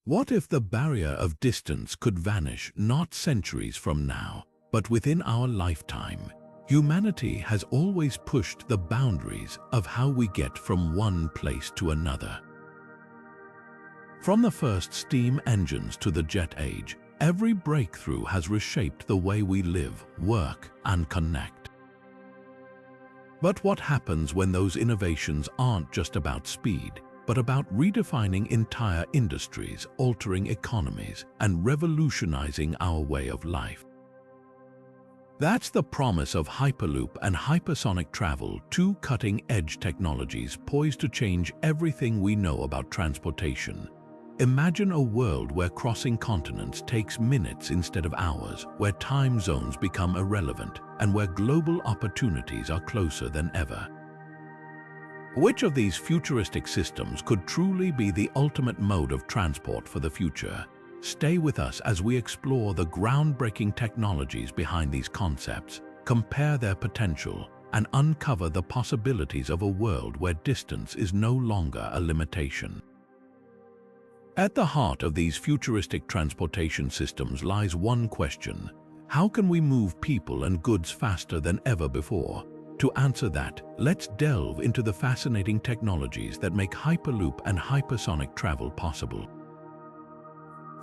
What if the barrier of distance could vanish not centuries from now, but within our lifetime? Humanity has always pushed the boundaries of how we get from one place to another. From the first steam engines to the jet age, every breakthrough has reshaped the way we live, work, and connect. But what happens when those innovations aren't just about speed, but about redefining entire industries, altering economies, and revolutionizing our way of life? That's the promise of Hyperloop and Hypersonic Travel, two cutting-edge technologies poised to change everything we know about transportation. Imagine a world where crossing continents takes minutes instead of hours, where time zones become irrelevant, and where global opportunities are closer than ever. Which of these futuristic systems could truly be the ultimate mode of transport for the future? Stay with us as we explore the groundbreaking technologies behind these concepts, compare their potential, and uncover the possibilities of a world where distance is no longer a limitation. At the heart of these futuristic transportation systems lies one question: how can we move people and goods faster than ever before? To answer that, let's delve into the fascinating technologies that make Hyperloop and Hypersonic travel possible.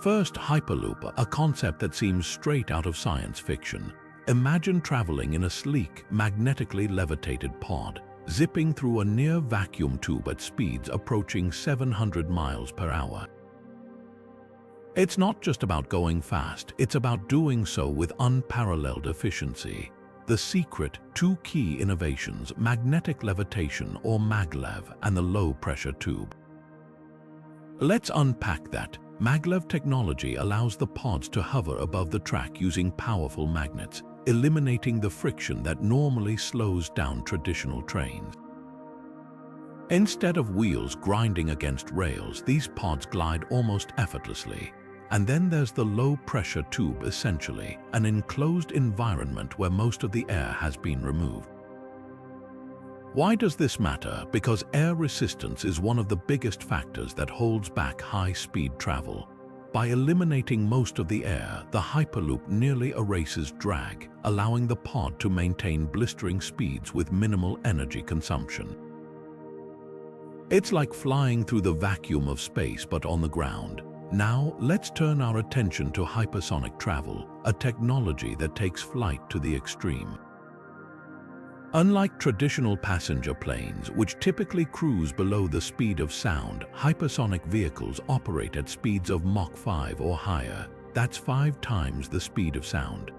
First, Hyperloop, a concept that seems straight out of science fiction. Imagine traveling in a sleek, magnetically levitated pod, zipping through a near-vacuum tube at speeds approaching 700 miles per hour. It's not just about going fast, it's about doing so with unparalleled efficiency. The secret, two key innovations: magnetic levitation, or maglev, and the low-pressure tube. Let's unpack that. Maglev technology allows the pods to hover above the track using powerful magnets, eliminating the friction that normally slows down traditional trains. Instead of wheels grinding against rails, these pods glide almost effortlessly. And then there's the low-pressure tube, essentially an enclosed environment where most of the air has been removed. Why does this matter? Because air resistance is one of the biggest factors that holds back high-speed travel. By eliminating most of the air, the Hyperloop nearly erases drag, allowing the pod to maintain blistering speeds with minimal energy consumption. It's like flying through the vacuum of space but on the ground. Now, let's turn our attention to hypersonic travel, a technology that takes flight to the extreme. Unlike traditional passenger planes, which typically cruise below the speed of sound, hypersonic vehicles operate at speeds of Mach 5 or higher. That's 5 times the speed of sound.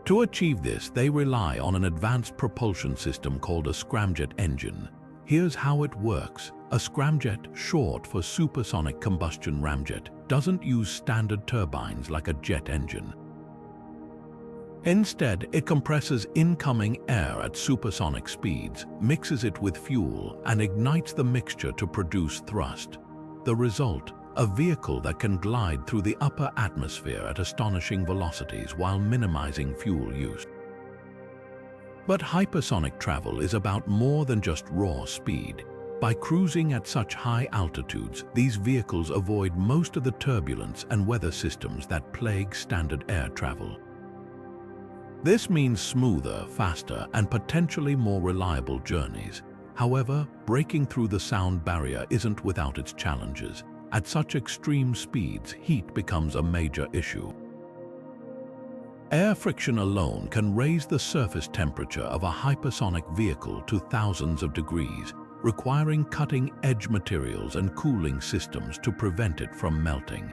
To achieve this, they rely on an advanced propulsion system called a scramjet engine. Here's how it works. A scramjet, short for supersonic combustion ramjet, doesn't use standard turbines like a jet engine. Instead, it compresses incoming air at supersonic speeds, mixes it with fuel, and ignites the mixture to produce thrust. The result: a vehicle that can glide through the upper atmosphere at astonishing velocities while minimizing fuel use. But hypersonic travel is about more than just raw speed. By cruising at such high altitudes, these vehicles avoid most of the turbulence and weather systems that plague standard air travel. This means smoother, faster, and potentially more reliable journeys. However, breaking through the sound barrier isn't without its challenges. At such extreme speeds, heat becomes a major issue. Air friction alone can raise the surface temperature of a hypersonic vehicle to thousands of degrees, requiring cutting-edge materials and cooling systems to prevent it from melting.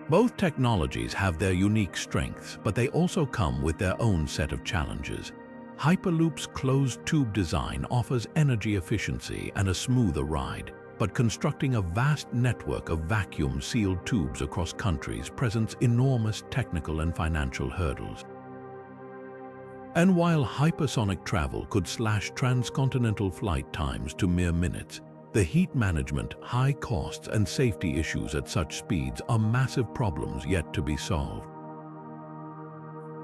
Both technologies have their unique strengths, but they also come with their own set of challenges. Hyperloop's closed tube design offers energy efficiency and a smoother ride, but constructing a vast network of vacuum-sealed tubes across countries presents enormous technical and financial hurdles. And while hypersonic travel could slash transcontinental flight times to mere minutes, the heat management, high costs, and safety issues at such speeds are massive problems yet to be solved.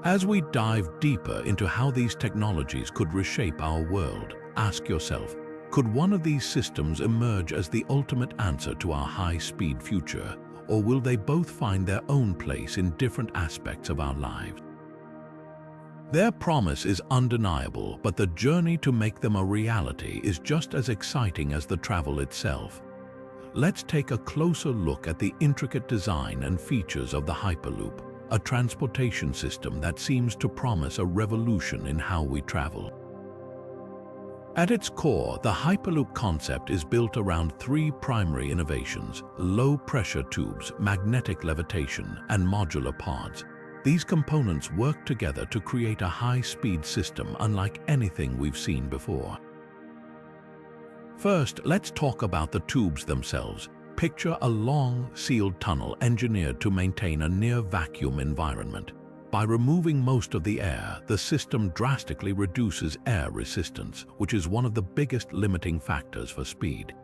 As we dive deeper into how these technologies could reshape our world, ask yourself, Could one of these systems emerge as the ultimate answer to our high-speed future, or will they both find their own place in different aspects of our lives? Their promise is undeniable, but the journey to make them a reality is just as exciting as the travel itself. Let's take a closer look at the intricate design and features of the Hyperloop, a transportation system that seems to promise a revolution in how we travel. At its core, the Hyperloop concept is built around three primary innovations: low-pressure tubes, magnetic levitation, and modular pods. These components work together to create a high-speed system unlike anything we've seen before. First, let's talk about the tubes themselves. Picture a long, sealed tunnel engineered to maintain a near-vacuum environment. By removing most of the air, the system drastically reduces air resistance, which is one of the biggest limiting factors for speed.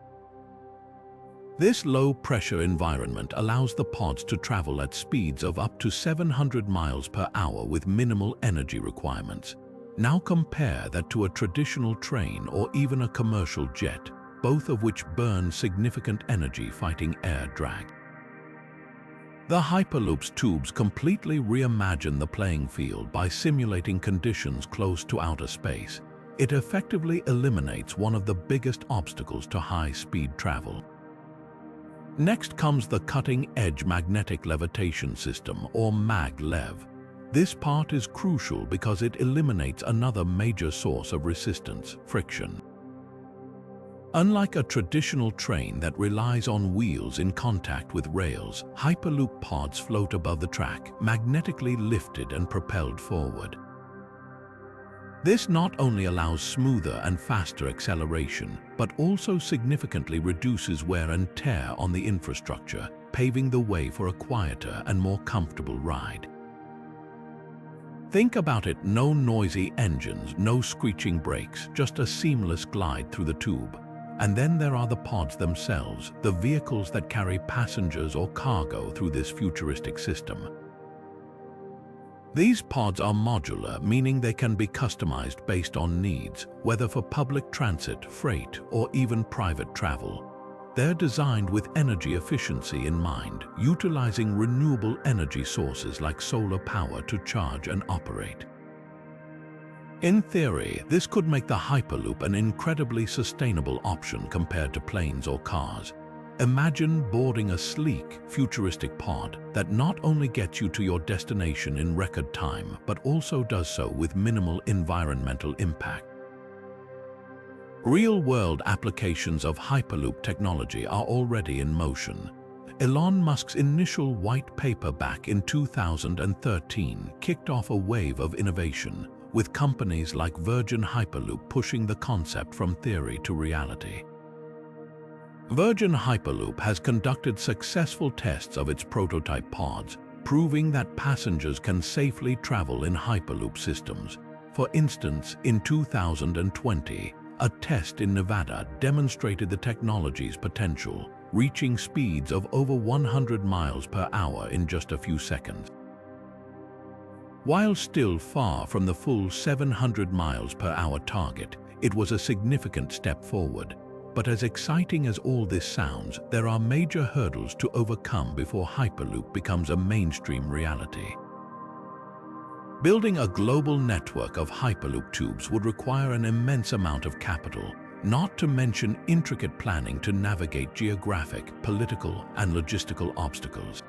This low-pressure environment allows the pods to travel at speeds of up to 700 miles per hour with minimal energy requirements. Now compare that to a traditional train or even a commercial jet, both of which burn significant energy fighting air drag. The Hyperloop's tubes completely reimagine the playing field by simulating conditions close to outer space. It effectively eliminates one of the biggest obstacles to high-speed travel. Next comes the cutting-edge magnetic levitation system, or mag-lev. This part is crucial because it eliminates another major source of resistance: friction. Unlike a traditional train that relies on wheels in contact with rails, Hyperloop pods float above the track, magnetically lifted and propelled forward. This not only allows smoother and faster acceleration, but also significantly reduces wear and tear on the infrastructure, paving the way for a quieter and more comfortable ride. Think about it: no noisy engines, no screeching brakes, just a seamless glide through the tube. And then there are the pods themselves, the vehicles that carry passengers or cargo through this futuristic system. These pods are modular, meaning they can be customized based on needs, whether for public transit, freight, or even private travel. They're designed with energy efficiency in mind, utilizing renewable energy sources like solar power to charge and operate. In theory, this could make the Hyperloop an incredibly sustainable option compared to planes or cars. Imagine boarding a sleek, futuristic pod that not only gets you to your destination in record time, but also does so with minimal environmental impact. Real-world applications of Hyperloop technology are already in motion. Elon Musk's initial white paper back in 2013 kicked off a wave of innovation, with companies like Virgin Hyperloop pushing the concept from theory to reality. Virgin Hyperloop has conducted successful tests of its prototype pods, proving that passengers can safely travel in Hyperloop systems. For instance, in 2020, a test in Nevada demonstrated the technology's potential, reaching speeds of over 100 miles per hour in just a few seconds. While still far from the full 700 miles per hour target, it was a significant step forward. But as exciting as all this sounds, there are major hurdles to overcome before Hyperloop becomes a mainstream reality. Building a global network of Hyperloop tubes would require an immense amount of capital, not to mention intricate planning to navigate geographic, political, and logistical obstacles.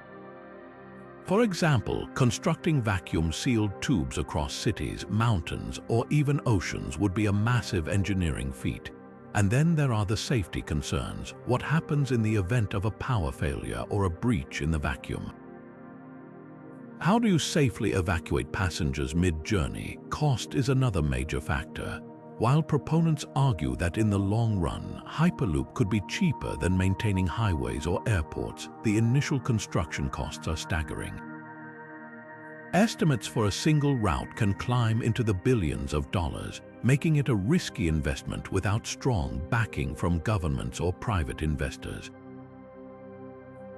For example, constructing vacuum-sealed tubes across cities, mountains, or even oceans would be a massive engineering feat. And then there are the safety concerns. What happens in the event of a power failure or a breach in the vacuum? How do you safely evacuate passengers mid-journey? Cost is another major factor. While proponents argue that in the long run, Hyperloop could be cheaper than maintaining highways or airports, the initial construction costs are staggering. Estimates for a single route can climb into the billions of dollars, making it a risky investment without strong backing from governments or private investors.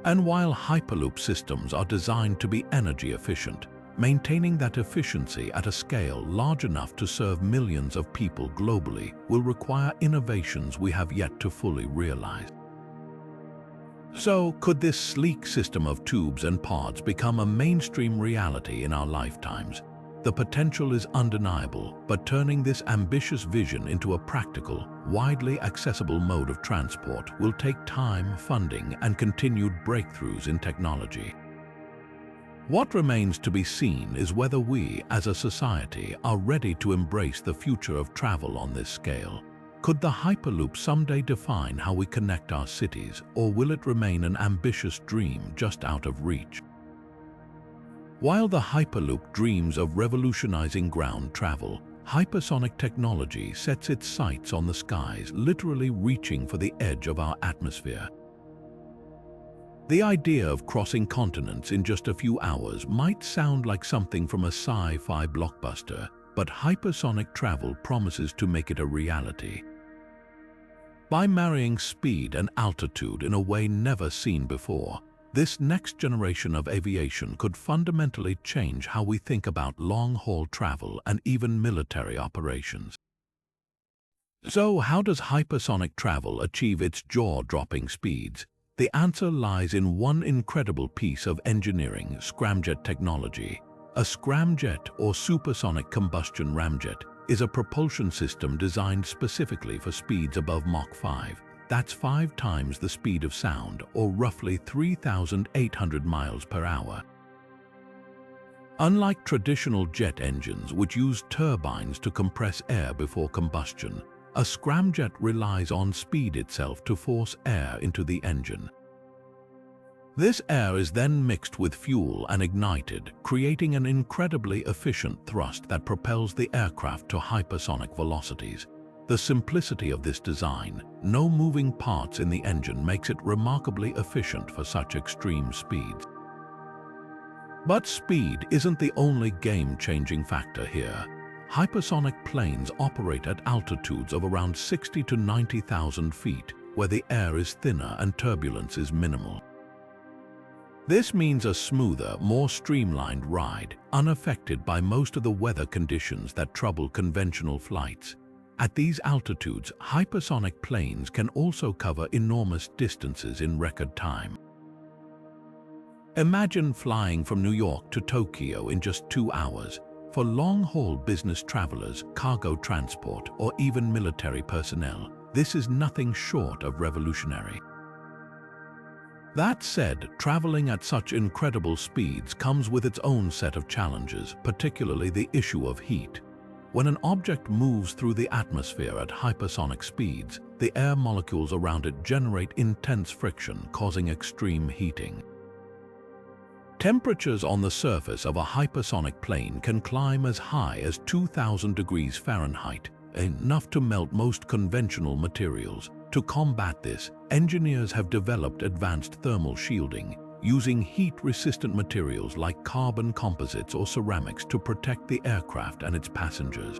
And while Hyperloop systems are designed to be energy efficient, Maintaining that efficiency at a scale large enough to serve millions of people globally will require innovations we have yet to fully realize. So, could this sleek system of tubes and pods become a mainstream reality in our lifetimes? The potential is undeniable, but turning this ambitious vision into a practical, widely accessible mode of transport will take time, funding, and continued breakthroughs in technology. What remains to be seen is whether we, as a society, are ready to embrace the future of travel on this scale. Could the Hyperloop someday define how we connect our cities, or will it remain an ambitious dream just out of reach? While the Hyperloop dreams of revolutionizing ground travel, hypersonic technology sets its sights on the skies, literally reaching for the edge of our atmosphere. The idea of crossing continents in just a few hours might sound like something from a sci-fi blockbuster, but hypersonic travel promises to make it a reality. By marrying speed and altitude in a way never seen before, this next generation of aviation could fundamentally change how we think about long-haul travel and even military operations. So, how does hypersonic travel achieve its jaw-dropping speeds? The answer lies in one incredible piece of engineering, Scramjet Technology. A scramjet, or supersonic combustion ramjet, is a propulsion system designed specifically for speeds above Mach 5. That's 5 times the speed of sound, or roughly 3,800 miles per hour. Unlike traditional jet engines, which use turbines to compress air before combustion, a scramjet relies on speed itself to force air into the engine. This air is then mixed with fuel and ignited, creating an incredibly efficient thrust that propels the aircraft to hypersonic velocities. The simplicity of this design, no moving parts in the engine, makes it remarkably efficient for such extreme speeds. But speed isn't the only game-changing factor here. Hypersonic planes operate at altitudes of around 60 to 90,000 feet, where the air is thinner and turbulence is minimal. This means a smoother, more streamlined ride, unaffected by most of the weather conditions that trouble conventional flights. At these altitudes, hypersonic planes can also cover enormous distances in record time. Imagine flying from New York to Tokyo in just 2 hours. For long-haul business travelers, cargo transport, or even military personnel, this is nothing short of revolutionary. That said, traveling at such incredible speeds comes with its own set of challenges, particularly the issue of heat. When an object moves through the atmosphere at hypersonic speeds, the air molecules around it generate intense friction, causing extreme heating. Temperatures on the surface of a hypersonic plane can climb as high as 2,000 degrees Fahrenheit, enough to melt most conventional materials. To combat this, engineers have developed advanced thermal shielding, using heat-resistant materials like carbon composites or ceramics to protect the aircraft and its passengers.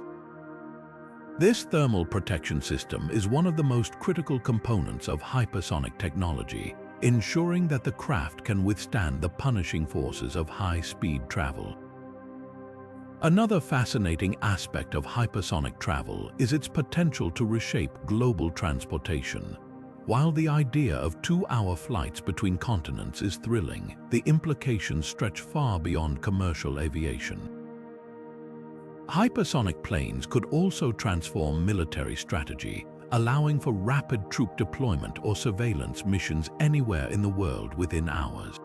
This thermal protection system is one of the most critical components of hypersonic technology, ensuring that the craft can withstand the punishing forces of high-speed travel. Another fascinating aspect of hypersonic travel is its potential to reshape global transportation. While the idea of 2-hour flights between continents is thrilling, the implications stretch far beyond commercial aviation. Hypersonic planes could also transform military strategy, allowing for rapid troop deployment or surveillance missions anywhere in the world within hours.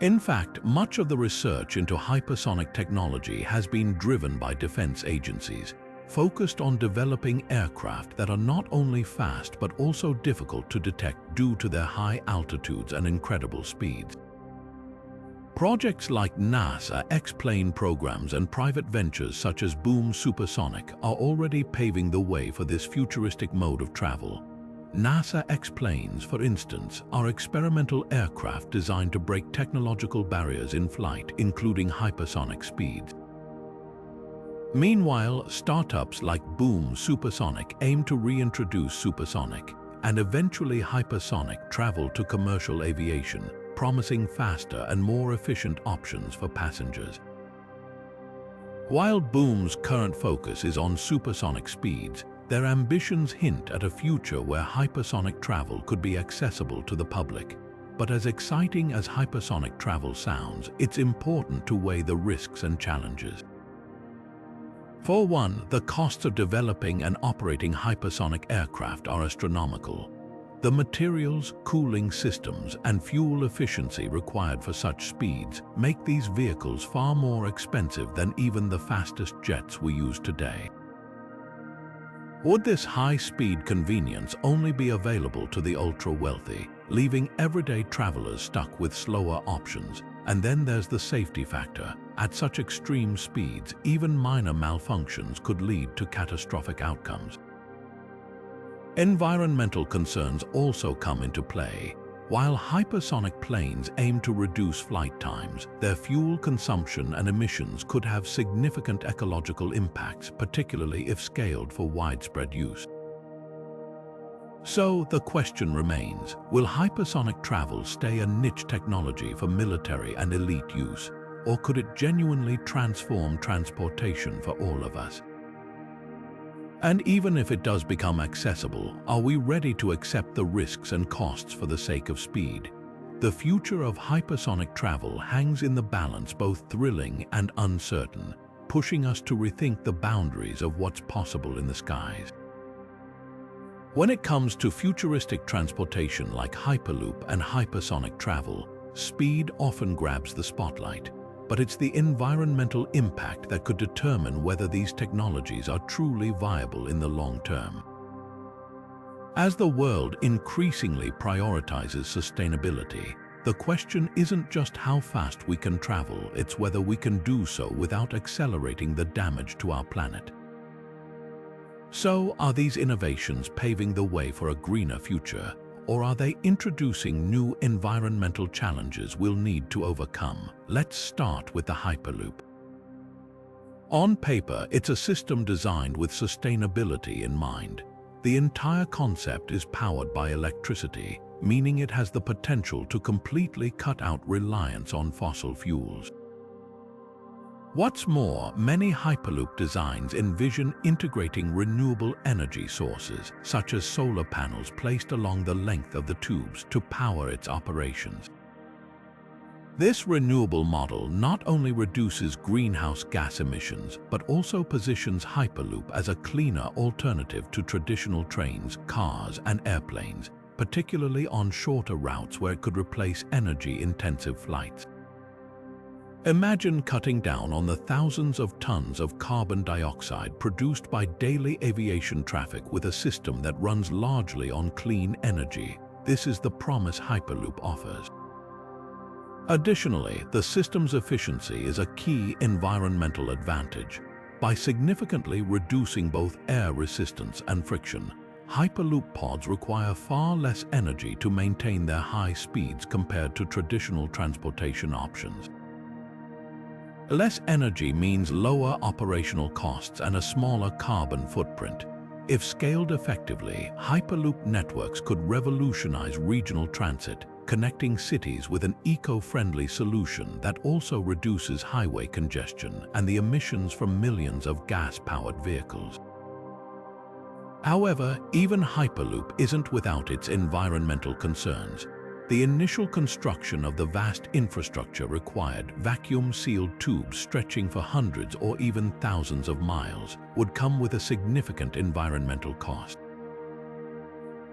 In fact, much of the research into hypersonic technology has been driven by defense agencies, focused on developing aircraft that are not only fast but also difficult to detect due to their high altitudes and incredible speeds. Projects like NASA X-plane programs and private ventures such as Boom Supersonic are already paving the way for this futuristic mode of travel. NASA X-planes, for instance, are experimental aircraft designed to break technological barriers in flight, including hypersonic speeds. Meanwhile, startups like Boom Supersonic aim to reintroduce supersonic and eventually hypersonic travel to commercial aviation, promising faster and more efficient options for passengers. While Boom's current focus is on supersonic speeds, their ambitions hint at a future where hypersonic travel could be accessible to the public. But as exciting as hypersonic travel sounds, it's important to weigh the risks and challenges. For one, the costs of developing and operating hypersonic aircraft are astronomical. The materials, cooling systems, and fuel efficiency required for such speeds make these vehicles far more expensive than even the fastest jets we use today. Would this high-speed convenience only be available to the ultra-wealthy, leaving everyday travelers stuck with slower options? And then there's the safety factor. At such extreme speeds, even minor malfunctions could lead to catastrophic outcomes. Environmental concerns also come into play. While hypersonic planes aim to reduce flight times, their fuel consumption and emissions could have significant ecological impacts, particularly if scaled for widespread use. So the question remains, will hypersonic travel stay a niche technology for military and elite use, or could it genuinely transform transportation for all of us? And even if it does become accessible, are we ready to accept the risks and costs for the sake of speed? The future of hypersonic travel hangs in the balance, both thrilling and uncertain, pushing us to rethink the boundaries of what's possible in the skies. When it comes to futuristic transportation like Hyperloop and hypersonic travel, speed often grabs the spotlight. But it's the environmental impact that could determine whether these technologies are truly viable in the long term. As the world increasingly prioritizes sustainability, the question isn't just how fast we can travel, it's whether we can do so without accelerating the damage to our planet. So, are these innovations paving the way for a greener future? Or are they introducing new environmental challenges we'll need to overcome? Let's start with the Hyperloop. On paper, it's a system designed with sustainability in mind. The entire concept is powered by electricity, meaning it has the potential to completely cut out reliance on fossil fuels. What's more, many Hyperloop designs envision integrating renewable energy sources, such as solar panels placed along the length of the tubes to power its operations. This renewable model not only reduces greenhouse gas emissions, but also positions Hyperloop as a cleaner alternative to traditional trains, cars, and airplanes, particularly on shorter routes where it could replace energy-intensive flights. Imagine cutting down on the thousands of tons of carbon dioxide produced by daily aviation traffic with a system that runs largely on clean energy. This is the promise Hyperloop offers. Additionally, the system's efficiency is a key environmental advantage. By significantly reducing both air resistance and friction, Hyperloop pods require far less energy to maintain their high speeds compared to traditional transportation options. Less energy means lower operational costs and a smaller carbon footprint. If scaled effectively, Hyperloop networks could revolutionize regional transit, connecting cities with an eco-friendly solution that also reduces highway congestion and the emissions from millions of gas-powered vehicles. However, even Hyperloop isn't without its environmental concerns. The initial construction of the vast infrastructure required, vacuum-sealed tubes stretching for hundreds or even thousands of miles, would come with a significant environmental cost.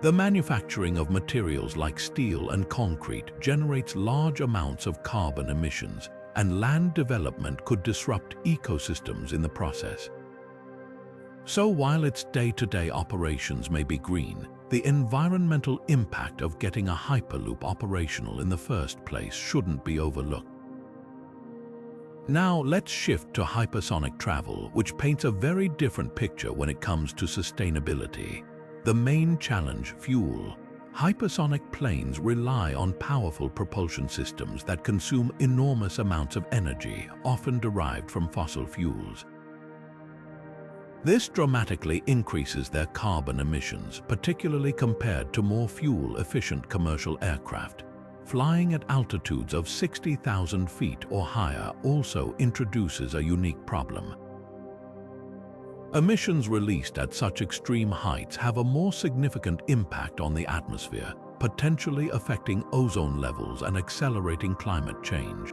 The manufacturing of materials like steel and concrete generates large amounts of carbon emissions, and land development could disrupt ecosystems in the process. So while its day-to-day operations may be green, the environmental impact of getting a Hyperloop operational in the first place shouldn't be overlooked. Now let's shift to hypersonic travel, which paints a very different picture when it comes to sustainability. The main challenge: fuel. Hypersonic planes rely on powerful propulsion systems that consume enormous amounts of energy, often derived from fossil fuels. This dramatically increases their carbon emissions, particularly compared to more fuel-efficient commercial aircraft. flying at altitudes of 60,000 feet or higher also introduces a unique problem. Emissions released at such extreme heights have a more significant impact on the atmosphere, potentially affecting ozone levels and accelerating climate change.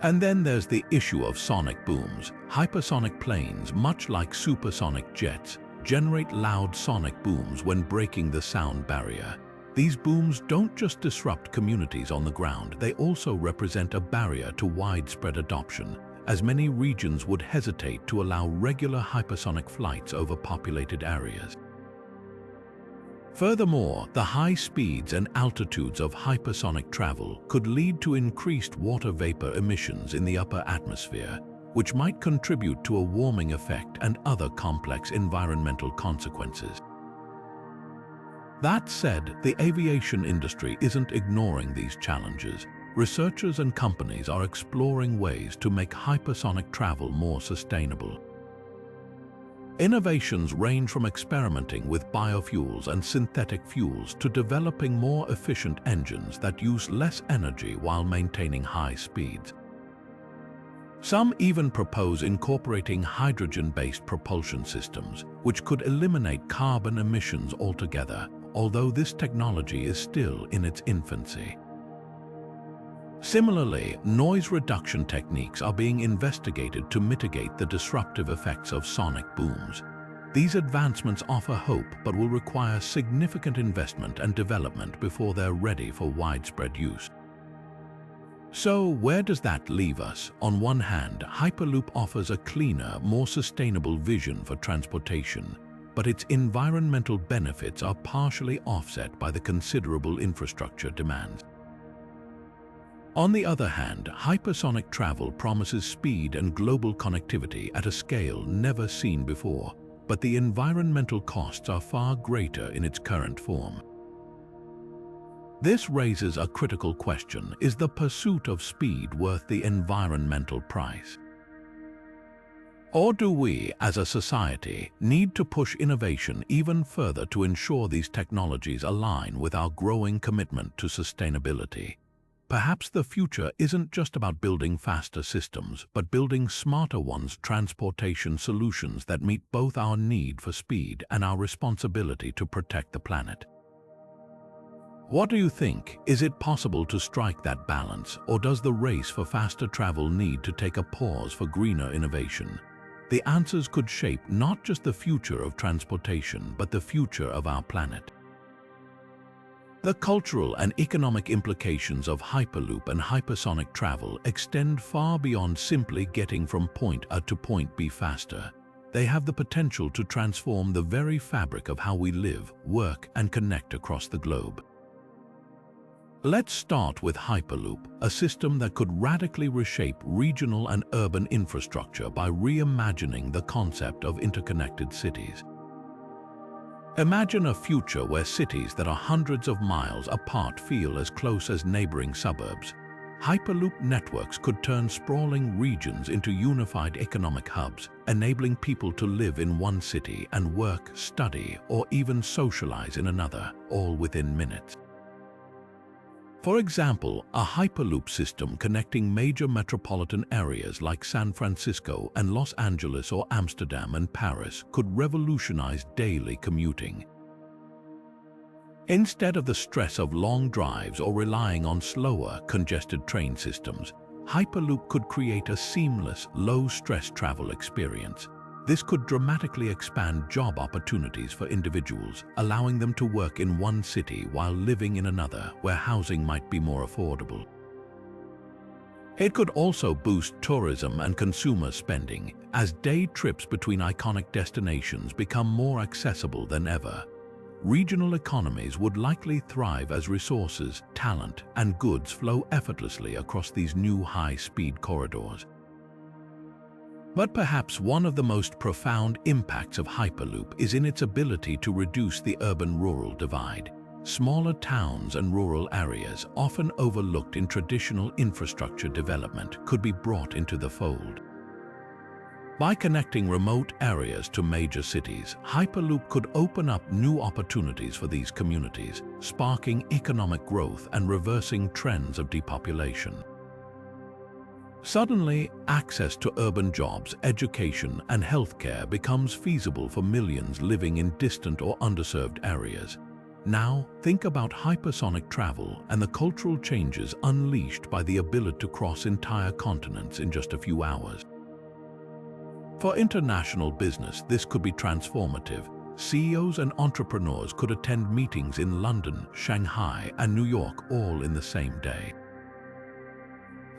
And then there's the issue of sonic booms. Hypersonic planes, much like supersonic jets, generate loud sonic booms when breaking the sound barrier. These booms don't just disrupt communities on the ground, they also represent a barrier to widespread adoption, as many regions would hesitate to allow regular hypersonic flights over populated areas. Furthermore, the high speeds and altitudes of hypersonic travel could lead to increased water vapor emissions in the upper atmosphere, which might contribute to a warming effect and other complex environmental consequences. That said, the aviation industry isn't ignoring these challenges. Researchers and companies are exploring ways to make hypersonic travel more sustainable. Innovations range from experimenting with biofuels and synthetic fuels to developing more efficient engines that use less energy while maintaining high speeds. Some even propose incorporating hydrogen-based propulsion systems, which could eliminate carbon emissions altogether, although this technology is still in its infancy. Similarly, noise reduction techniques are being investigated to mitigate the disruptive effects of sonic booms. These advancements offer hope but will require significant investment and development before they're ready for widespread use. So, where does that leave us? On one hand, Hyperloop offers a cleaner, more sustainable vision for transportation, but its environmental benefits are partially offset by the considerable infrastructure demands. On the other hand, hypersonic travel promises speed and global connectivity at a scale never seen before, but the environmental costs are far greater in its current form. This raises a critical question: is the pursuit of speed worth the environmental price? Or do we, as a society, need to push innovation even further to ensure these technologies align with our growing commitment to sustainability? Perhaps the future isn't just about building faster systems, but building smarter ones, transportation solutions that meet both our need for speed and our responsibility to protect the planet. What do you think? Is it possible to strike that balance, or does the race for faster travel need to take a pause for greener innovation? The answers could shape not just the future of transportation, but the future of our planet. The cultural and economic implications of Hyperloop and hypersonic travel extend far beyond simply getting from point A to point B faster. They have the potential to transform the very fabric of how we live, work, and connect across the globe. Let's start with Hyperloop, a system that could radically reshape regional and urban infrastructure by reimagining the concept of interconnected cities. Imagine a future where cities that are hundreds of miles apart feel as close as neighboring suburbs. Hyperloop networks could turn sprawling regions into unified economic hubs, enabling people to live in one city and work, study, or even socialize in another, all within minutes. For example, a Hyperloop system connecting major metropolitan areas like San Francisco and Los Angeles or Amsterdam and Paris could revolutionize daily commuting. Instead of the stress of long drives or relying on slower, congested train systems, Hyperloop could create a seamless, low-stress travel experience. This could dramatically expand job opportunities for individuals, allowing them to work in one city while living in another where housing might be more affordable. It could also boost tourism and consumer spending as day trips between iconic destinations become more accessible than ever. Regional economies would likely thrive as resources, talent, and goods flow effortlessly across these new high-speed corridors. But perhaps one of the most profound impacts of Hyperloop is in its ability to reduce the urban-rural divide. Smaller towns and rural areas, often overlooked in traditional infrastructure development, could be brought into the fold. By connecting remote areas to major cities, Hyperloop could open up new opportunities for these communities, sparking economic growth and reversing trends of depopulation. Suddenly, access to urban jobs, education, and healthcare becomes feasible for millions living in distant or underserved areas. Now, think about hypersonic travel and the cultural changes unleashed by the ability to cross entire continents in just a few hours. For international business, this could be transformative. CEOs and entrepreneurs could attend meetings in London, Shanghai, and New York all in the same day.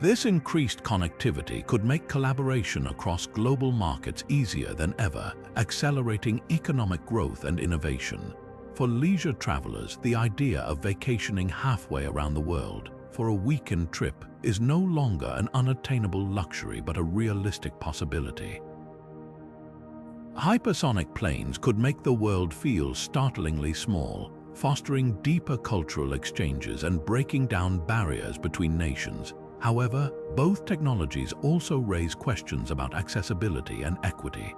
This increased connectivity could make collaboration across global markets easier than ever, accelerating economic growth and innovation. For leisure travelers, the idea of vacationing halfway around the world for a weekend trip is no longer an unattainable luxury but a realistic possibility. Hypersonic planes could make the world feel startlingly small, fostering deeper cultural exchanges and breaking down barriers between nations. However, both technologies also raise questions about accessibility and equity.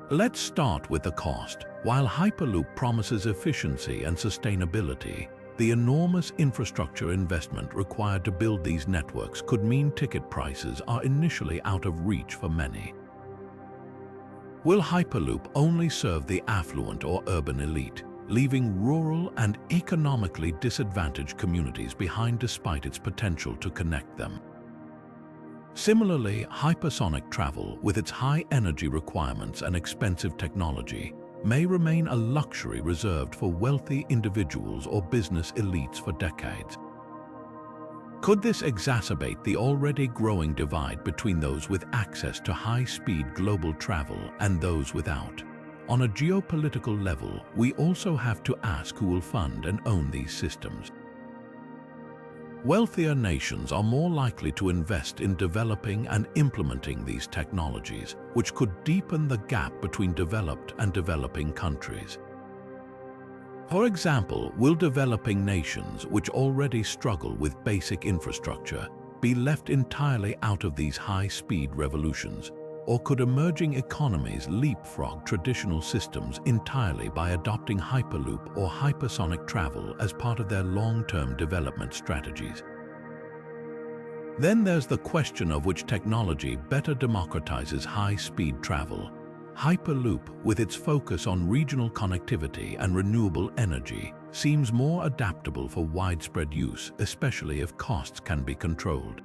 Let's start with the cost. While Hyperloop promises efficiency and sustainability, the enormous infrastructure investment required to build these networks could mean ticket prices are initially out of reach for many. Will Hyperloop only serve the affluent or urban elite, leaving rural and economically disadvantaged communities behind despite its potential to connect them? Similarly, hypersonic travel, with its high energy requirements and expensive technology, may remain a luxury reserved for wealthy individuals or business elites for decades. Could this exacerbate the already growing divide between those with access to high-speed global travel and those without? On a geopolitical level, we also have to ask who will fund and own these systems. Wealthier nations are more likely to invest in developing and implementing these technologies, which could deepen the gap between developed and developing countries. For example, will developing nations, which already struggle with basic infrastructure, be left entirely out of these high-speed revolutions? Or could emerging economies leapfrog traditional systems entirely by adopting Hyperloop or hypersonic travel as part of their long-term development strategies? Then there's the question of which technology better democratizes high-speed travel. Hyperloop, with its focus on regional connectivity and renewable energy, seems more adaptable for widespread use, especially if costs can be controlled.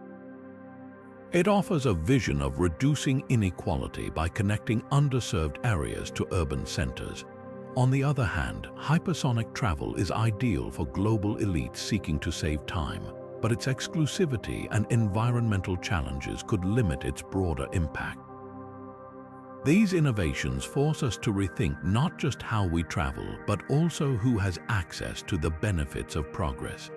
It offers a vision of reducing inequality by connecting underserved areas to urban centers. On the other hand, hypersonic travel is ideal for global elites seeking to save time, but its exclusivity and environmental challenges could limit its broader impact. These innovations force us to rethink not just how we travel, but also who has access to the benefits of progress.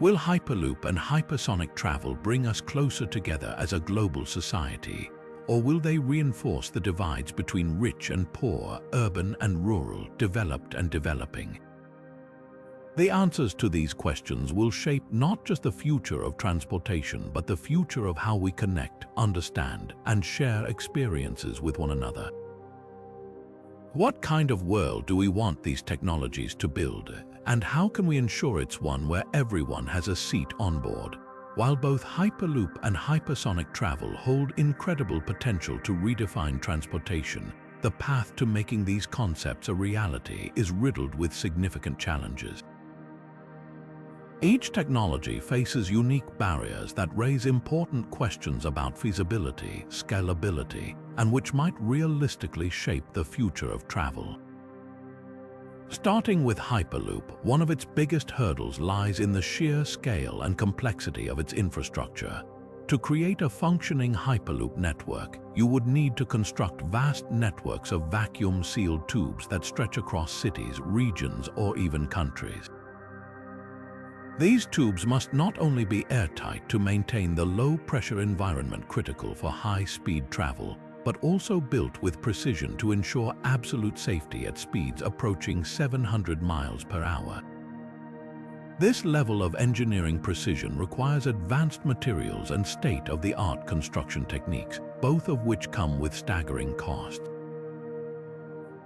Will Hyperloop and hypersonic travel bring us closer together as a global society, or will they reinforce the divides between rich and poor, urban and rural, developed and developing? The answers to these questions will shape not just the future of transportation, but the future of how we connect, understand, and share experiences with one another. What kind of world do we want these technologies to build, and how can we ensure it's one where everyone has a seat on board? While both Hyperloop and hypersonic travel hold incredible potential to redefine transportation, the path to making these concepts a reality is riddled with significant challenges. Each technology faces unique barriers that raise important questions about feasibility, scalability, and which might realistically shape the future of travel. Starting with Hyperloop, one of its biggest hurdles lies in the sheer scale and complexity of its infrastructure. To create a functioning Hyperloop network, you would need to construct vast networks of vacuum-sealed tubes that stretch across cities, regions, or even countries. These tubes must not only be airtight to maintain the low-pressure environment critical for high-speed travel, but also built with precision to ensure absolute safety at speeds approaching 700 miles per hour. This level of engineering precision requires advanced materials and state-of-the-art construction techniques, both of which come with staggering costs.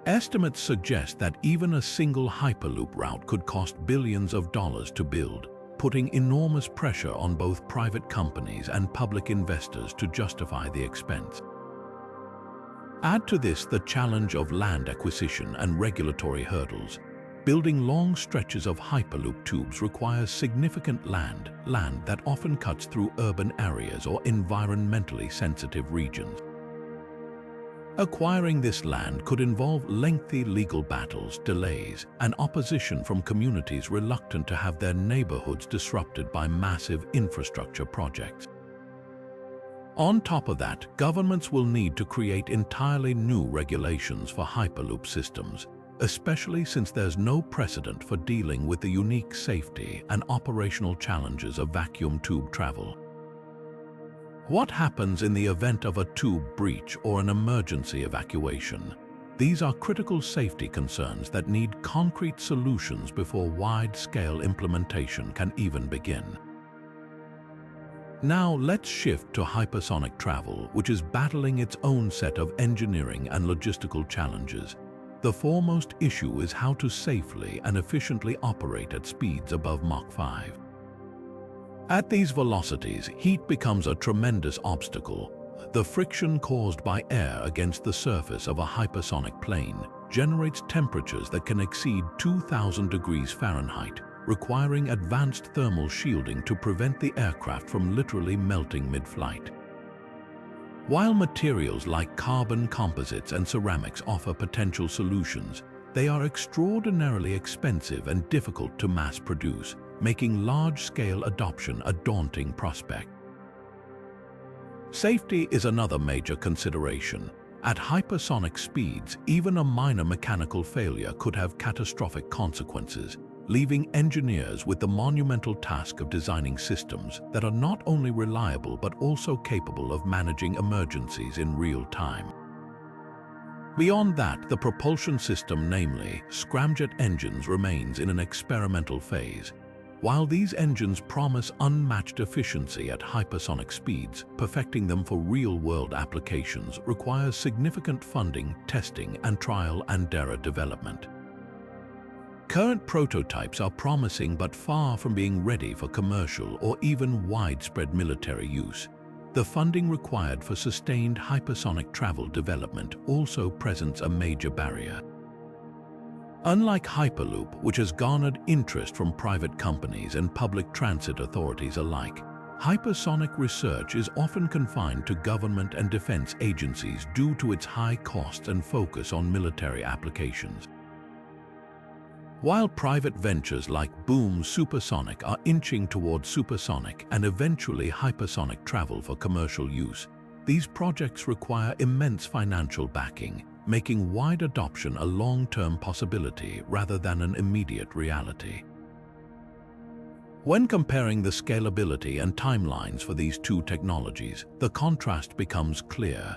Estimates suggest that even a single Hyperloop route could cost billions of dollars to build, putting enormous pressure on both private companies and public investors to justify the expense. Add to this the challenge of land acquisition and regulatory hurdles. Building long stretches of Hyperloop tubes requires significant land that often cuts through urban areas or environmentally sensitive regions. Acquiring this land could involve lengthy legal battles, delays, and opposition from communities reluctant to have their neighborhoods disrupted by massive infrastructure projects. On top of that, governments will need to create entirely new regulations for Hyperloop systems, especially since there's no precedent for dealing with the unique safety and operational challenges of vacuum tube travel. What happens in the event of a tube breach or an emergency evacuation? These are critical safety concerns that need concrete solutions before wide-scale implementation can even begin. Now let's shift to hypersonic travel, which is battling its own set of engineering and logistical challenges. The foremost issue is how to safely and efficiently operate at speeds above Mach 5. At these velocities, heat becomes a tremendous obstacle. The friction caused by air against the surface of a hypersonic plane generates temperatures that can exceed 2,000 degrees Fahrenheit, requiring advanced thermal shielding to prevent the aircraft from literally melting mid-flight. While materials like carbon composites and ceramics offer potential solutions, they are extraordinarily expensive and difficult to mass produce, making large-scale adoption a daunting prospect. Safety is another major consideration. At hypersonic speeds, even a minor mechanical failure could have catastrophic consequences, leaving engineers with the monumental task of designing systems that are not only reliable but also capable of managing emergencies in real time. Beyond that, the propulsion system, namely scramjet engines, remains in an experimental phase. While these engines promise unmatched efficiency at hypersonic speeds, perfecting them for real-world applications requires significant funding, testing, and trial-and-error development. Current prototypes are promising but far from being ready for commercial or even widespread military use. The funding required for sustained hypersonic travel development also presents a major barrier. Unlike Hyperloop, which has garnered interest from private companies and public transit authorities alike, hypersonic research is often confined to government and defense agencies due to its high costs and focus on military applications. While private ventures like Boom's Supersonic are inching towards supersonic and eventually hypersonic travel for commercial use, these projects require immense financial backing, making wide adoption a long-term possibility rather than an immediate reality. When comparing the scalability and timelines for these two technologies, the contrast becomes clear.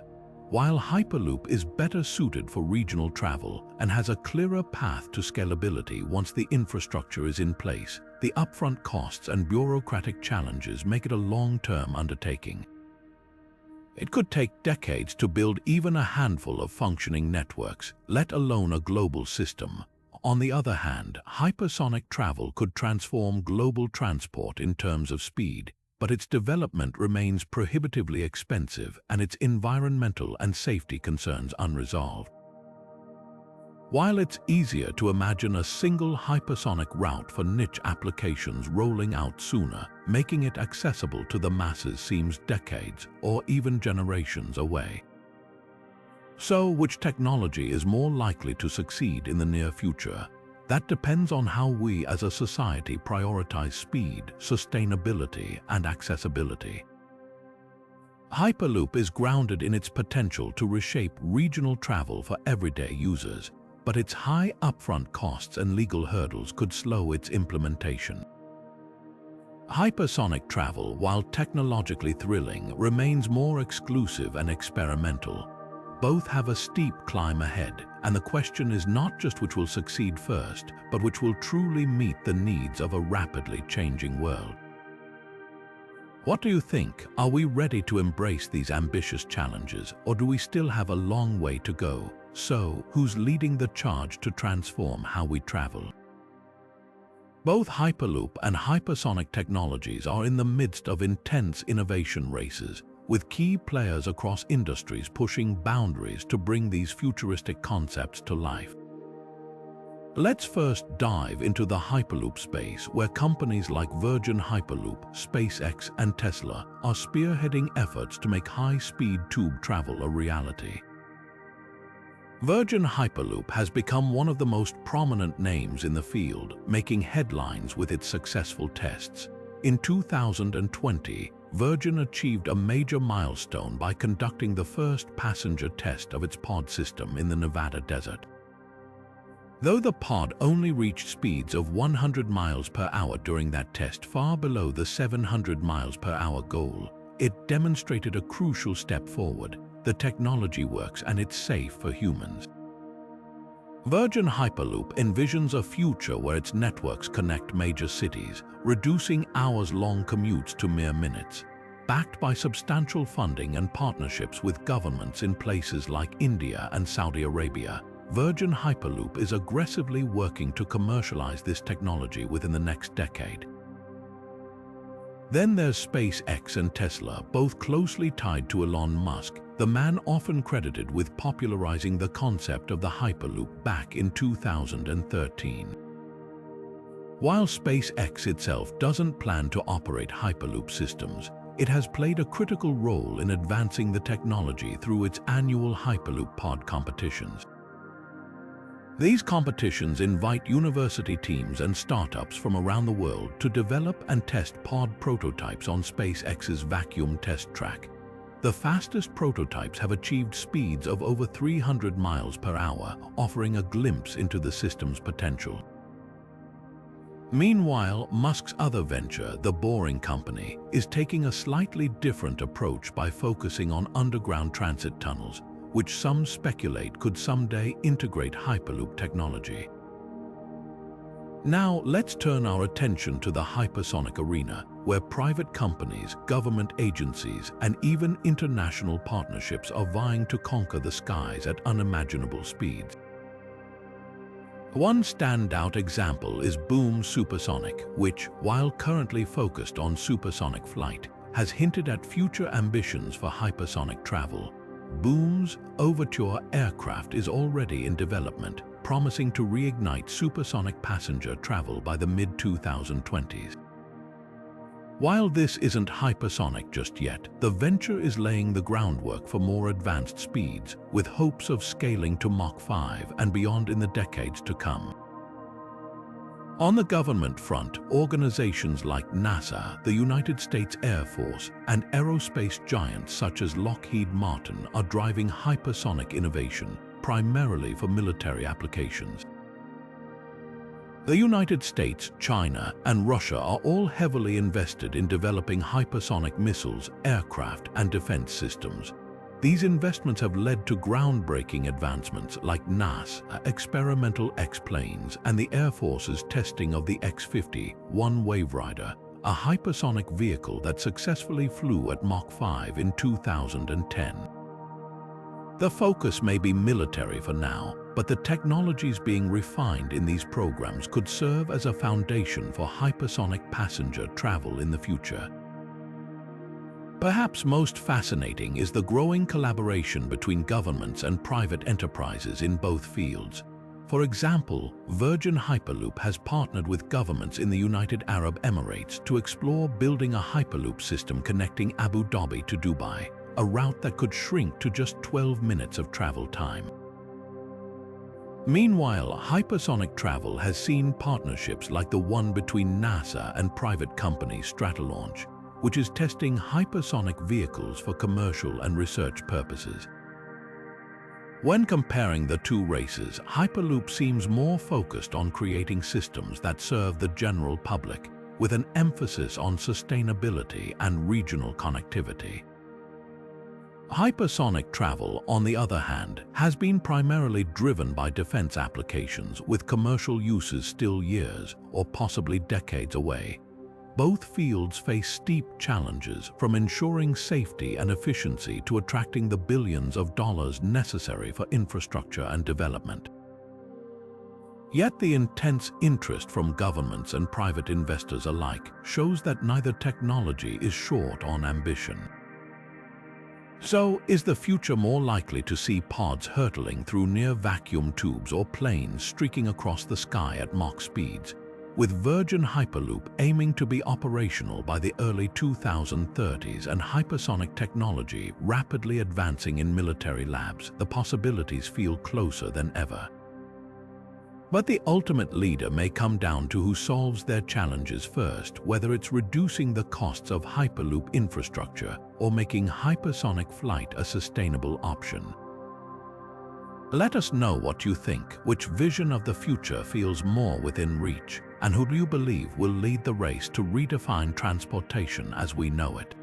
While Hyperloop is better suited for regional travel and has a clearer path to scalability once the infrastructure is in place, the upfront costs and bureaucratic challenges make it a long-term undertaking. It could take decades to build even a handful of functioning networks, let alone a global system. On the other hand, hypersonic travel could transform global transport in terms of speed, but its development remains prohibitively expensive and its environmental and safety concerns unresolved. While it's easier to imagine a single hypersonic route for niche applications rolling out sooner, making it accessible to the masses seems decades or even generations away. So, which technology is more likely to succeed in the near future? That depends on how we as a society prioritize speed, sustainability, and accessibility. Hyperloop is grounded in its potential to reshape regional travel for everyday users, but its high upfront costs and legal hurdles could slow its implementation. Hypersonic travel, while technologically thrilling, remains more exclusive and experimental. Both have a steep climb ahead, and the question is not just which will succeed first, but which will truly meet the needs of a rapidly changing world. What do you think? Are we ready to embrace these ambitious challenges, or do we still have a long way to go? So, who's leading the charge to transform how we travel? Both Hyperloop and Hypersonic technologies are in the midst of intense innovation races, with key players across industries pushing boundaries to bring these futuristic concepts to life. Let's first dive into the Hyperloop space, where companies like Virgin Hyperloop, SpaceX, and Tesla are spearheading efforts to make high-speed tube travel a reality. Virgin Hyperloop has become one of the most prominent names in the field, making headlines with its successful tests. In 2020, Virgin achieved a major milestone by conducting the first passenger test of its pod system in the Nevada desert. Though the pod only reached speeds of 100 miles per hour during that test, far below the 700 miles per hour goal, it demonstrated a crucial step forward. The technology works and it's safe for humans. Virgin Hyperloop envisions a future where its networks connect major cities, reducing hours-long commutes to mere minutes. Backed by substantial funding and partnerships with governments in places like India and Saudi Arabia, Virgin Hyperloop is aggressively working to commercialize this technology within the next decade. Then there's SpaceX and Tesla, both closely tied to Elon Musk, the man often credited with popularizing the concept of the Hyperloop back in 2013. While SpaceX itself doesn't plan to operate Hyperloop systems, it has played a critical role in advancing the technology through its annual Hyperloop pod competitions. These competitions invite university teams and startups from around the world to develop and test pod prototypes on SpaceX's vacuum test track. The fastest prototypes have achieved speeds of over 300 miles per hour, offering a glimpse into the system's potential. Meanwhile, Musk's other venture, the Boring Company, is taking a slightly different approach by focusing on underground transit tunnels, which some speculate could someday integrate Hyperloop technology. Now, let's turn our attention to the hypersonic arena, where private companies, government agencies, and even international partnerships are vying to conquer the skies at unimaginable speeds. One standout example is Boom Supersonic, which, while currently focused on supersonic flight, has hinted at future ambitions for hypersonic travel. Boom's Overture aircraft is already in development, promising to reignite supersonic passenger travel by the mid-2020s. While this isn't hypersonic just yet, the venture is laying the groundwork for more advanced speeds, with hopes of scaling to Mach 5 and beyond in the decades to come. On the government front, organizations like NASA, the United States Air Force, and aerospace giants such as Lockheed Martin are driving hypersonic innovation, primarily for military applications. The United States, China, and Russia are all heavily invested in developing hypersonic missiles, aircraft, and defense systems. These investments have led to groundbreaking advancements like NASA experimental X-planes and the Air Force's testing of the X-50 One Wave Rider, a hypersonic vehicle that successfully flew at Mach 5 in 2010. The focus may be military for now, but the technologies being refined in these programs could serve as a foundation for hypersonic passenger travel in the future. Perhaps most fascinating is the growing collaboration between governments and private enterprises in both fields. For example, Virgin Hyperloop has partnered with governments in the United Arab Emirates to explore building a Hyperloop system connecting Abu Dhabi to Dubai, a route that could shrink to just 12 minutes of travel time. Meanwhile, hypersonic travel has seen partnerships like the one between NASA and private company Stratolaunch, which is testing hypersonic vehicles for commercial and research purposes. When comparing the two races, Hyperloop seems more focused on creating systems that serve the general public, with an emphasis on sustainability and regional connectivity. Hypersonic travel, on the other hand, has been primarily driven by defense applications, with commercial uses still years or possibly decades away. both fields face steep challenges, from ensuring safety and efficiency to attracting the billions of dollars necessary for infrastructure and development. Yet the intense interest from governments and private investors alike shows that neither technology is short on ambition. So, is the future more likely to see pods hurtling through near-vacuum tubes or planes streaking across the sky at Mach speeds, with Virgin Hyperloop aiming to be operational by the early 2030s and hypersonic technology rapidly advancing in military labs? The possibilities feel closer than ever. But the ultimate leader may come down to who solves their challenges first, whether it's reducing the costs of Hyperloop infrastructure or making hypersonic flight a sustainable option. Let us know what you think. Which vision of the future feels more within reach, and who do you believe will lead the race to redefine transportation as we know it?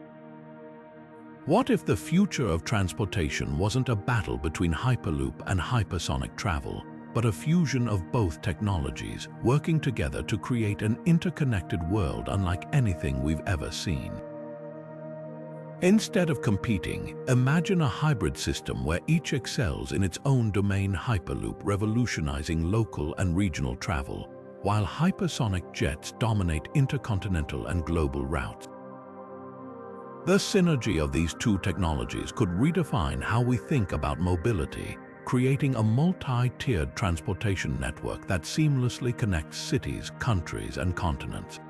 What if the future of transportation wasn't a battle between Hyperloop and hypersonic travel, but a fusion of both technologies working together to create an interconnected world unlike anything we've ever seen? Instead of competing, imagine a hybrid system where each excels in its own domain. Hyperloop revolutionizing local and regional travel, while hypersonic jets dominate intercontinental and global routes. The synergy of these two technologies could redefine how we think about mobility, creating a multi-tiered transportation network that seamlessly connects cities, countries, and continents.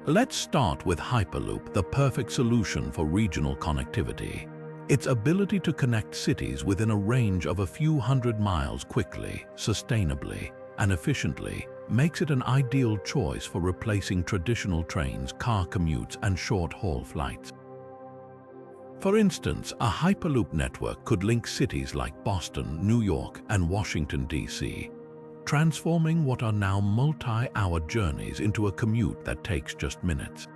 Let's start with Hyperloop, the perfect solution for regional connectivity. Its ability to connect cities within a range of a few hundred miles quickly, sustainably, and efficiently makes it an ideal choice for replacing traditional trains, car commutes, and short-haul flights. For instance, a Hyperloop network could link cities like Boston, New York, and Washington, D.C., transforming what are now multi-hour journeys into a commute that takes just minutes.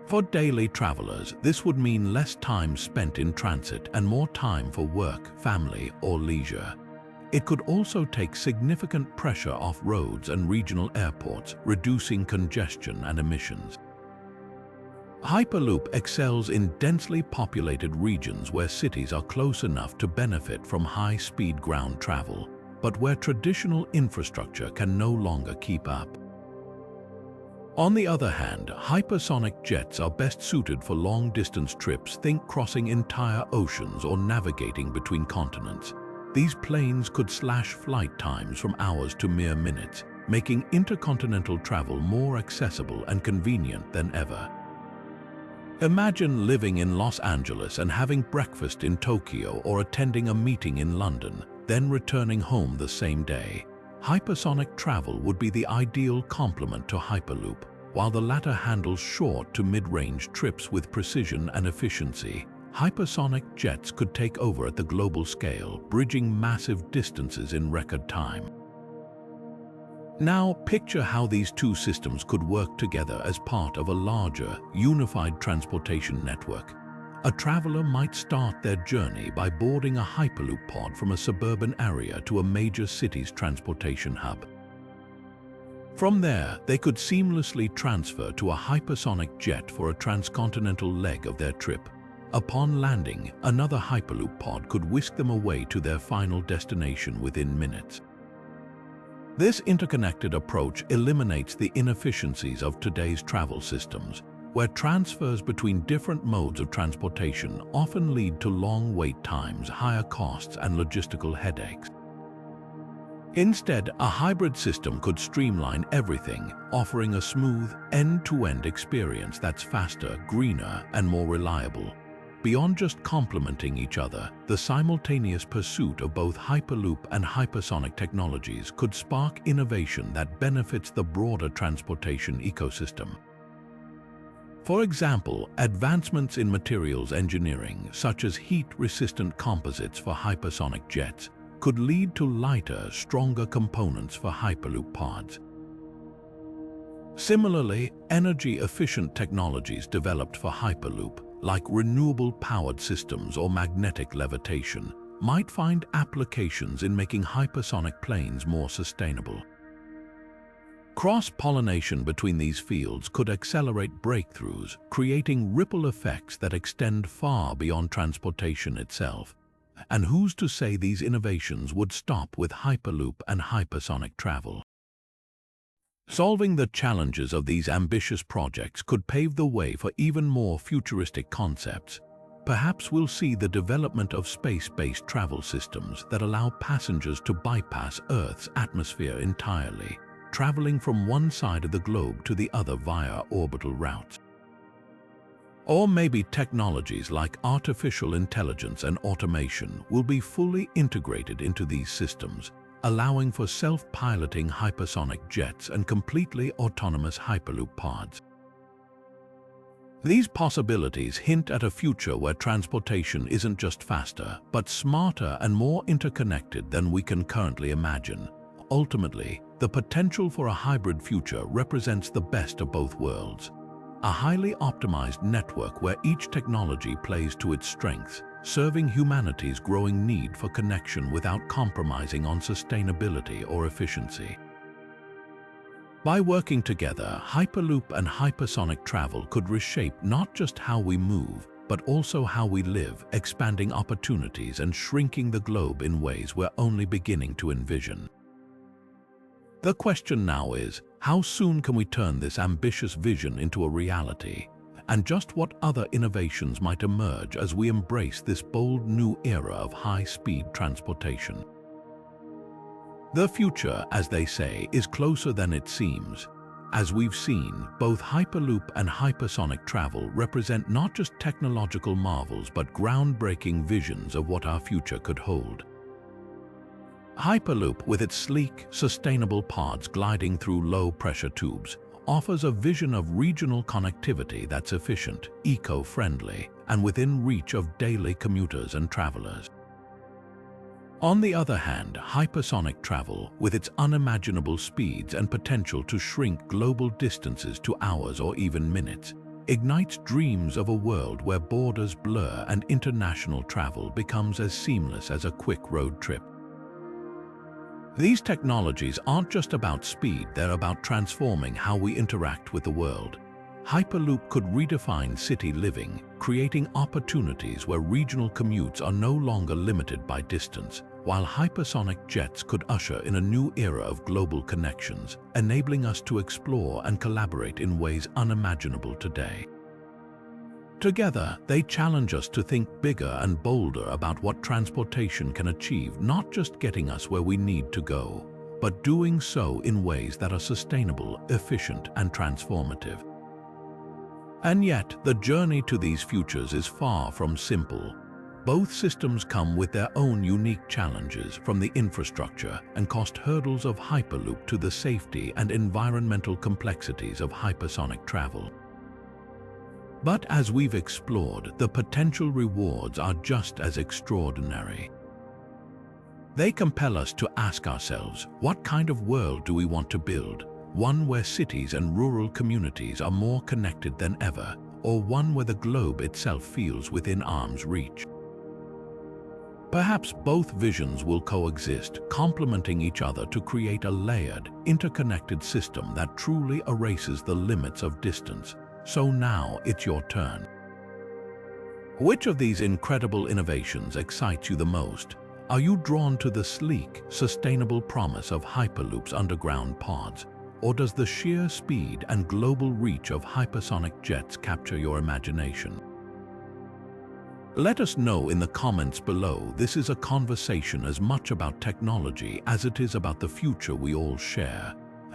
For daily travelers, this would mean less time spent in transit and more time for work, family, or leisure. It could also take significant pressure off roads and regional airports, reducing congestion and emissions. Hyperloop excels in densely populated regions where cities are close enough to benefit from high-speed ground travel, but where traditional infrastructure can no longer keep up. On the other hand, hypersonic jets are best suited for long-distance trips. Think crossing entire oceans or navigating between continents. These planes could slash flight times from hours to mere minutes, making intercontinental travel more accessible and convenient than ever. Imagine living in Los Angeles and having breakfast in Tokyo or attending a meeting in London, then returning home the same day. Hypersonic travel would be the ideal complement to Hyperloop. While the latter handles short to mid-range trips with precision and efficiency, hypersonic jets could take over at the global scale, bridging massive distances in record time. Now, picture how these two systems could work together as part of a larger, unified transportation network. A traveler might start their journey by boarding a Hyperloop pod from a suburban area to a major city's transportation hub. From there, they could seamlessly transfer to a hypersonic jet for a transcontinental leg of their trip. Upon landing, another Hyperloop pod could whisk them away to their final destination within minutes. This interconnected approach eliminates the inefficiencies of today's travel systems, where transfers between different modes of transportation often lead to long wait times, higher costs, and logistical headaches. Instead, a hybrid system could streamline everything, offering a smooth, end-to-end experience that's faster, greener, and more reliable. Beyond just complementing each other, the simultaneous pursuit of both Hyperloop and hypersonic technologies could spark innovation that benefits the broader transportation ecosystem. For example, advancements in materials engineering, such as heat-resistant composites for hypersonic jets, could lead to lighter, stronger components for Hyperloop pods. Similarly, energy-efficient technologies developed for Hyperloop, like renewable powered systems or magnetic levitation, might find applications in making hypersonic planes more sustainable. Cross-pollination between these fields could accelerate breakthroughs, creating ripple effects that extend far beyond transportation itself. And who's to say these innovations would stop with Hyperloop and hypersonic travel? Solving the challenges of these ambitious projects could pave the way for even more futuristic concepts. Perhaps we'll see the development of space-based travel systems that allow passengers to bypass Earth's atmosphere entirely, traveling from one side of the globe to the other via orbital routes. Or maybe technologies like artificial intelligence and automation will be fully integrated into these systems, allowing for self-piloting hypersonic jets and completely autonomous Hyperloop pods. These possibilities hint at a future where transportation isn't just faster, but smarter and more interconnected than we can currently imagine. Ultimately, the potential for a hybrid future represents the best of both worlds. A highly optimized network where each technology plays to its strengths, serving humanity's growing need for connection without compromising on sustainability or efficiency. By working together, Hyperloop and hypersonic travel could reshape not just how we move, but also how we live, expanding opportunities and shrinking the globe in ways we're only beginning to envision. The question now is, how soon can we turn this ambitious vision into a reality? And just what other innovations might emerge as we embrace this bold new era of high-speed transportation? The future, as they say, is closer than it seems. As we've seen, both Hyperloop and hypersonic travel represent not just technological marvels but groundbreaking visions of what our future could hold. Hyperloop, with its sleek, sustainable pods gliding through low-pressure tubes, offers a vision of regional connectivity that's efficient, eco-friendly, and within reach of daily commuters and travelers. On the other hand, hypersonic travel, with its unimaginable speeds and potential to shrink global distances to hours or even minutes, ignites dreams of a world where borders blur and international travel becomes as seamless as a quick road trip. These technologies aren't just about speed, they're about transforming how we interact with the world. Hyperloop could redefine city living, creating opportunities where regional commutes are no longer limited by distance, while hypersonic jets could usher in a new era of global connections, enabling us to explore and collaborate in ways unimaginable today. Together, they challenge us to think bigger and bolder about what transportation can achieve, not just getting us where we need to go, but doing so in ways that are sustainable, efficient, and transformative. And yet, the journey to these futures is far from simple. Both systems come with their own unique challenges, from the infrastructure and cost hurdles of Hyperloop to the safety and environmental complexities of hypersonic travel. But as we've explored, the potential rewards are just as extraordinary. They compel us to ask ourselves, what kind of world do we want to build? One where cities and rural communities are more connected than ever, or one where the globe itself feels within arm's reach? Perhaps both visions will coexist, complementing each other to create a layered, interconnected system that truly erases the limits of distance. So now it's your turn. Which of these incredible innovations excites you the most? Are you drawn to the sleek, sustainable promise of Hyperloop's underground pods? Or does the sheer speed and global reach of hypersonic jets capture your imagination? Let us know in the comments below. This is a conversation as much about technology as it is about the future we all share.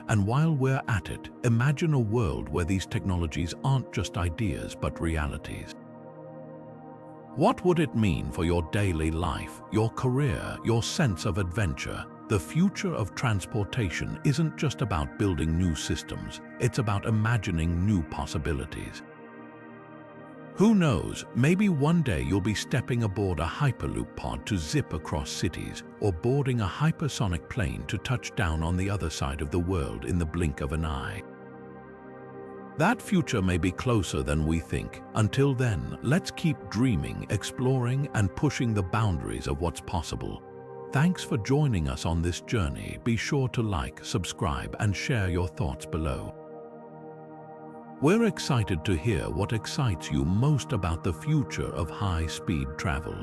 And while we're at it, imagine a world where these technologies aren't just ideas but realities. What would it mean for your daily life, your career, your sense of adventure? The future of transportation isn't just about building new systems, it's about imagining new possibilities. Who knows, maybe one day you'll be stepping aboard a Hyperloop pod to zip across cities, or boarding a hypersonic plane to touch down on the other side of the world in the blink of an eye. That future may be closer than we think. Until then, let's keep dreaming, exploring, and pushing the boundaries of what's possible. Thanks for joining us on this journey. Be sure to like, subscribe, and share your thoughts below. We're excited to hear what excites you most about the future of high-speed travel.